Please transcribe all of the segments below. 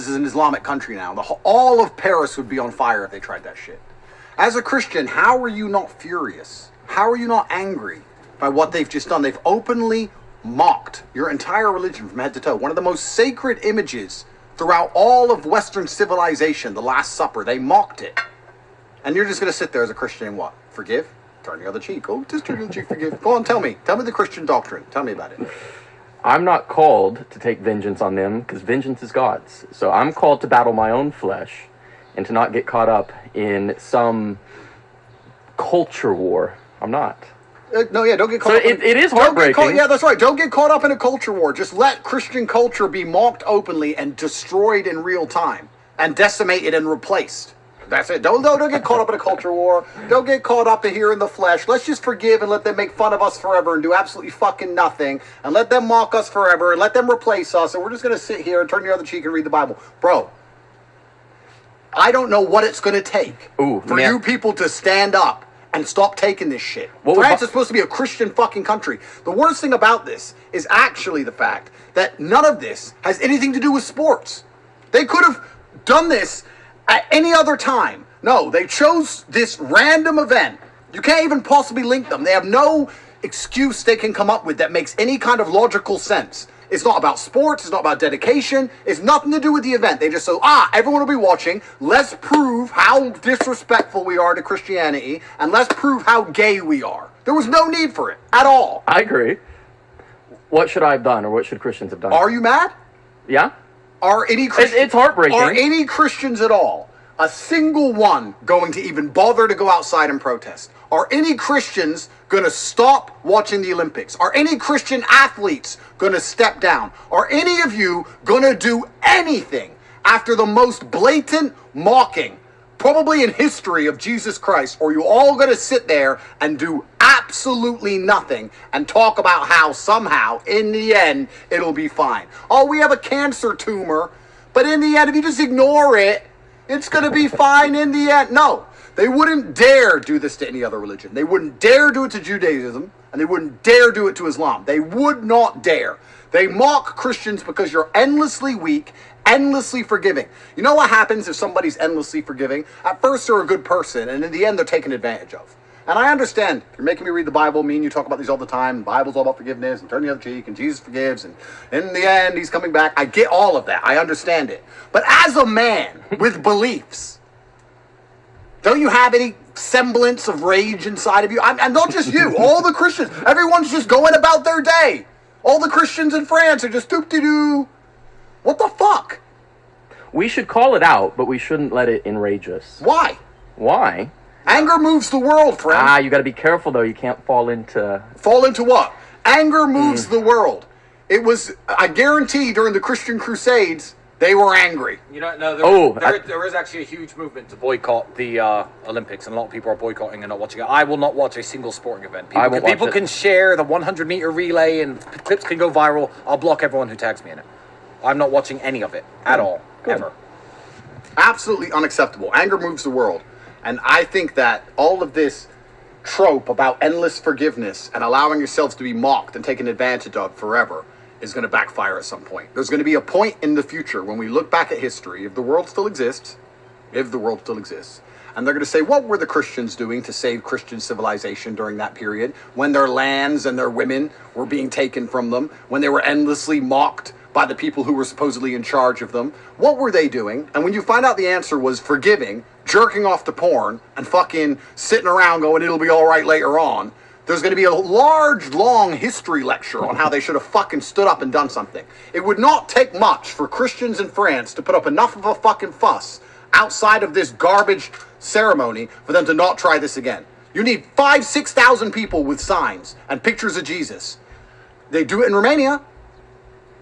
This is an Islamic country now. All of Paris would be on fire if they tried that shit. As a Christian, how are you not furious? How are you not angry by what they've just done? They've openly mocked your entire religion from head to toe. One of the most sacred images throughout all of Western civilization, the Last Supper. They mocked it. And you're just going to sit there as a Christian and what? Forgive? Turn the other cheek. Oh, just turn the other cheek, forgive. Go on, tell me. Tell me the Christian doctrine. Tell me about it. I'm not called to take vengeance on them, because vengeance is God's. So I'm called to battle my own flesh and to not get caught up in some culture war. I'm not. No, yeah, don't get caught up. It is heartbreaking. Yeah, that's right. Don't get caught up in a culture war. Just let Christian culture be mocked openly and destroyed in real time and decimated and replaced. That's it. Don't get caught up in a culture war. Don't get caught up in here in the flesh. Let's just forgive and let them make fun of us forever and do absolutely fucking nothing and let them mock us forever and let them replace us, and we're just going to sit here and turn the other cheek and read the Bible. Bro, I don't know what it's going to take for you people to stand up and stop taking this shit. France is supposed to be a Christian fucking country. The worst thing about this is actually the fact that none of this has anything to do with sports. They could have done this at any other time. No, they chose this random event. You can't even possibly link them. They have no excuse they can come up with that makes any kind of logical sense. It's not about sports. It's not about dedication. It's nothing to do with the event. They just say, everyone will be watching. Let's prove how disrespectful we are to Christianity, and let's prove how gay we are. There was no need for it at all. I agree. What should I have done, or what should Christians have done? Are you mad? Yeah. Are any Christians? It's heartbreaking. Are any Christians at all, a single one, going to even bother to go outside and protest? Are any Christians going to stop watching the Olympics? Are any Christian athletes going to step down? Are any of you going to do anything after the most blatant mocking, probably in history, of Jesus Christ? Or are you all going to sit there and do absolutely nothing and talk about how somehow, in the end, it'll be fine? Oh, we have a cancer tumor, but in the end, if you just ignore it, it's going to be fine in the end. No. They wouldn't dare do this to any other religion. They wouldn't dare do it to Judaism, and they wouldn't dare do it to Islam. They would not dare. They mock Christians because you're endlessly weak, endlessly forgiving. You know what happens if somebody's endlessly forgiving? At first, they're a good person, and in the end, they're taken advantage of. And I understand, you're making me read the Bible, me and you talk about these all the time, the Bible's all about forgiveness, and turn the other cheek, and Jesus forgives, and in the end, he's coming back. I get all of that. I understand it. But as a man with beliefs, don't you have any semblance of rage inside of you? And not just you, all the Christians. Everyone's just going about their day. All the Christians in France are just doop-de-doo. What the fuck? We should call it out, but we shouldn't let it enrage us. Why? Why? Anger moves the world, friend. You got to be careful, though. You can't fall into... Fall into what? Anger moves the world. It was, I guarantee, during the Christian Crusades, they were angry. You know, no, there is actually a huge movement to boycott the Olympics, and a lot of people are boycotting and not watching it. I will not watch a single sporting event. People can share the 100-meter relay, and clips can go viral. I'll block everyone who tags me in it. I'm not watching any of it at all, ever. Absolutely unacceptable. Anger moves the world. And I think that all of this trope about endless forgiveness and allowing yourselves to be mocked and taken advantage of forever is going to backfire at some point. There's going to be a point in the future when we look back at history, if the world still exists, and they're going to say, what were the Christians doing to save Christian civilization during that period, when their lands and their women were being taken from them, when they were endlessly mocked by the people who were supposedly in charge of them? What were they doing? And when you find out the answer was forgiving, jerking off to porn, and fucking sitting around going, it'll be all right later on, there's going to be a large, long history lecture on how they should have fucking stood up and done something. It would not take much for Christians in France to put up enough of a fucking fuss outside of this garbage ceremony for them to not try this again. You need 5,000-6,000 people with signs and pictures of Jesus. They do it in Romania.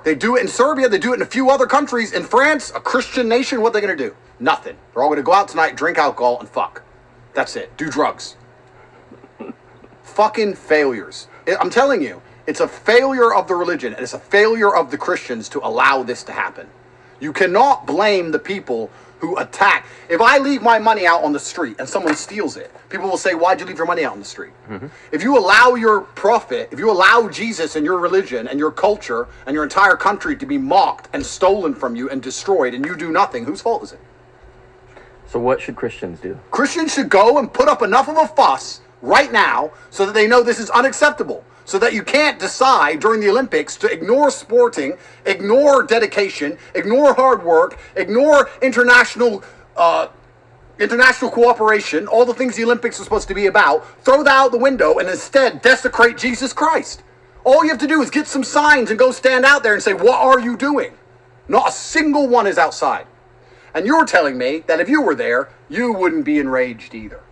They do it in Serbia. They do it in a few other countries. In France, a Christian nation, what are they going to do? Nothing. They're all going to go out tonight, drink alcohol, and fuck. That's it. Do drugs. Fucking failures. I'm telling you, it's a failure of the religion, and it's a failure of the Christians to allow this to happen. You cannot blame the people who attack. If I leave my money out on the street and someone steals it, people will say, why'd you leave your money out on the street? Mm-hmm. If you allow your prophet, if you allow Jesus and your religion and your culture and your entire country to be mocked and stolen from you and destroyed, and you do nothing, whose fault is it? So what should Christians do? Christians should go and put up enough of a fuss right now so that they know this is unacceptable. So that you can't decide during the Olympics to ignore sporting, ignore dedication, ignore hard work, ignore international cooperation, all the things the Olympics are supposed to be about, throw that out the window and instead desecrate Jesus Christ. All you have to do is get some signs and go stand out there and say, what are you doing? Not a single one is outside. And you're telling me that if you were there, you wouldn't be enraged either.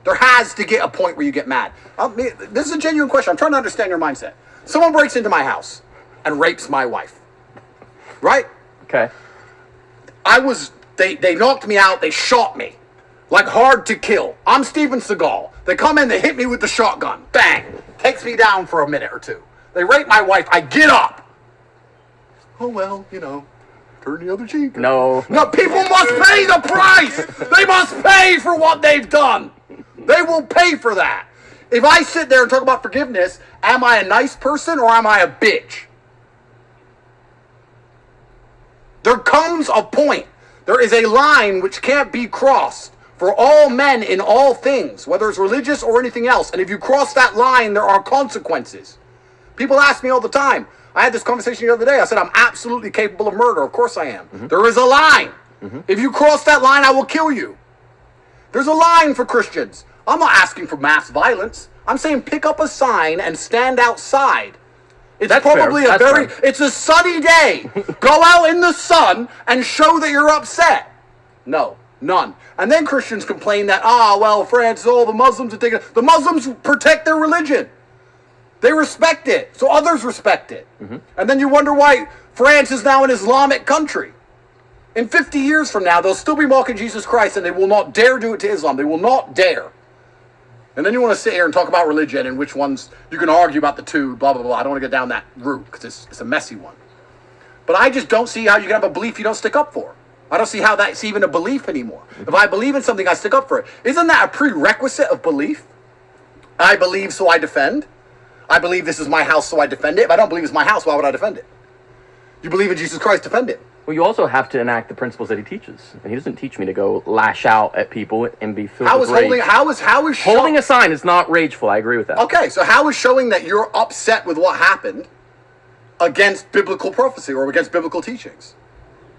There has to get a point where you get mad. This is a genuine question. I'm trying to understand your mindset. Someone breaks into my house and rapes my wife. Right? Okay. They knocked me out. They shot me. Like Hard to Kill. I'm Steven Seagal. They come in, they hit me with the shotgun. Bang. Takes me down for a minute or two. They rape my wife. I get up. Oh, well, turn the other cheek. No, people must pay the price. They must pay for what they've done. They will pay for that. If I sit there and talk about forgiveness, am I a nice person or am I a bitch? There comes a point. There is a line which can't be crossed for all men in all things, whether it's religious or anything else. And if you cross that line, there are consequences. People ask me all the time. I had this conversation the other day. I said, I'm absolutely capable of murder. Of course I am. Mm-hmm. There is a line. Mm-hmm. If you cross that line, I will kill you. There's a line for Christians. I'm not asking for mass violence. I'm saying pick up a sign and stand outside. It's probably it's a sunny day. Go out in the sun and show that you're upset. No, none. And then Christians complain that, France, the Muslims are taking it. The Muslims protect their religion. They respect it, so others respect it. Mm-hmm. And then you wonder why France is now an Islamic country. In 50 years from now, they'll still be mocking Jesus Christ, and they will not dare do it to Islam. They will not dare. And then you want to sit here and talk about religion and which ones you can argue about the two, blah, blah, blah. I don't want to get down that route because it's a messy one. But I just don't see how you can have a belief you don't stick up for. I don't see how that's even a belief anymore. Mm-hmm. If I believe in something, I stick up for it. Isn't that a prerequisite of belief? I believe, so I defend. I believe this is my house, so I defend it. If I don't believe it's my house, why would I defend it? You believe in Jesus Christ, defend it. Well, you also have to enact the principles that he teaches. And he doesn't teach me to go lash out at people and be filled with rage. Holding a sign is not rageful. I agree with that. Okay, so how is showing that you're upset with what happened against biblical prophecy or against biblical teachings?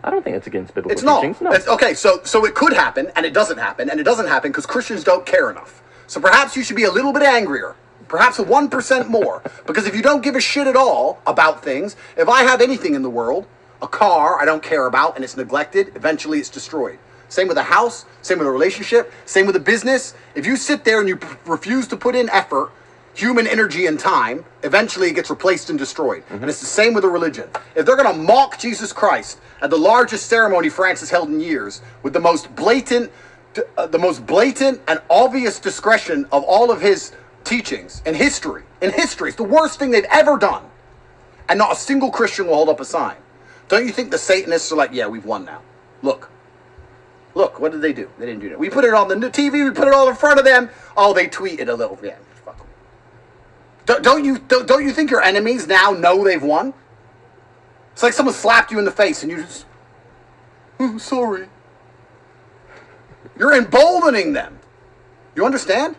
I don't think it's against biblical teachings. No. Okay, so it could happen, and it doesn't happen, and it doesn't happen because Christians don't care enough. So perhaps you should be a little bit angrier. Perhaps 1% more. Because if you don't give a shit at all about things, if I have anything in the world, a car I don't care about and it's neglected, eventually it's destroyed. Same with a house, same with a relationship, same with a business. If you sit there and you refuse to put in effort, human energy and time, eventually it gets replaced and destroyed. Mm-hmm. And it's the same with a religion. If they're going to mock Jesus Christ at the largest ceremony France has held in years, with the most blatant and obvious discretion of all of his teachings in history, it's the worst thing they've ever done. And not a single Christian will hold up a sign. Don't you think the Satanists are like, yeah, we've won now? Look, what did they do? They didn't do that. We put it on the TV, we put it all in front of them. Oh, they tweeted a little. Yeah, fuck them. Don't you think your enemies now know they've won? It's like someone slapped you in the face and you just, sorry. You're emboldening them. You understand?